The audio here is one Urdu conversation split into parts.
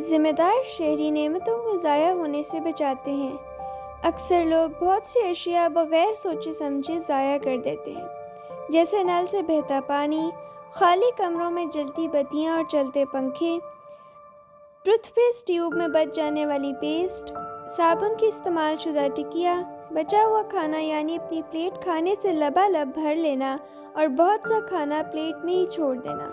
ذمہ دار شہری نعمتوں کو ضائع ہونے سے بچاتے ہیں۔ اکثر لوگ بہت سی اشیاء بغیر سوچے سمجھے ضائع کر دیتے ہیں، جیسے نل سے بہتا پانی، خالی کمروں میں جلتی بتیاں اور چلتے پنکھے، ٹوتھ پیسٹ ٹیوب میں بچ جانے والی پیسٹ، صابن کی استعمال شدہ ٹکیا، بچا ہوا کھانا یعنی اپنی پلیٹ کھانے سے لبالب بھر لینا اور بہت سا کھانا پلیٹ میں ہی چھوڑ دینا۔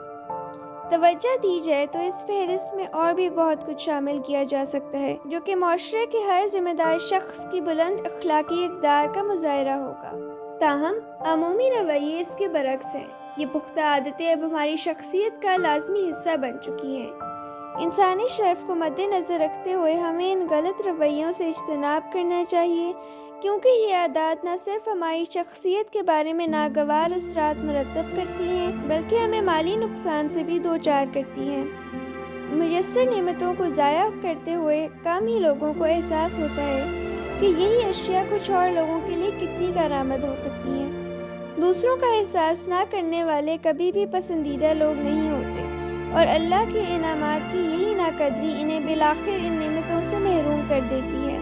توجہ دی جائے تو اس فہرست میں اور بھی بہت کچھ شامل کیا جا سکتا ہے جو کہ معاشرے کے ہر ذمہ دار شخص کی بلند اخلاقی اقدار کا مظاہرہ ہوگا۔ تاہم عمومی رویے اس کے برعکس ہیں۔ یہ پختہ عادتیں اب ہماری شخصیت کا لازمی حصہ بن چکی ہیں۔ انسانی شرف کو مد نظر رکھتے ہوئے ہمیں ان غلط رویوں سے اجتناب کرنا چاہیے، کیونکہ یہ عادات نہ صرف ہماری شخصیت کے بارے میں ناگوار اثرات مرتب کرتی ہیں بلکہ ہمیں مالی نقصان سے بھی دوچار کرتی ہیں۔ میسر نعمتوں کو ضائع کرتے ہوئے کم ہی لوگوں کو احساس ہوتا ہے کہ یہی اشیاء کچھ اور لوگوں کے لیے کتنی کارآمد ہو سکتی ہیں۔ دوسروں کا احساس نہ کرنے والے کبھی بھی پسندیدہ لوگ نہیں ہوتے، اور اللہ کے انعامات کی یہی ناقدری انہیں بالآخر ان نعمتوں سے محروم کر دیتی ہے۔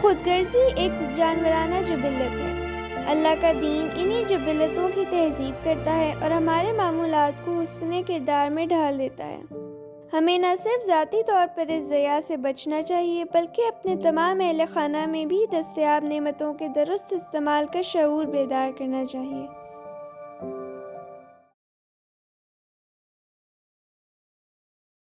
خود غرضی ایک جانورانہ جبلت ہے۔ اللہ کا دین انہی جبلتوں کی تہذیب کرتا ہے اور ہمارے معمولات کو حسن کردار میں ڈھال دیتا ہے۔ ہمیں نہ صرف ذاتی طور پر اس ضیاع سے بچنا چاہیے بلکہ اپنے تمام اہل خانہ میں بھی دستیاب نعمتوں کے درست استعمال کا شعور بیدار کرنا چاہیے۔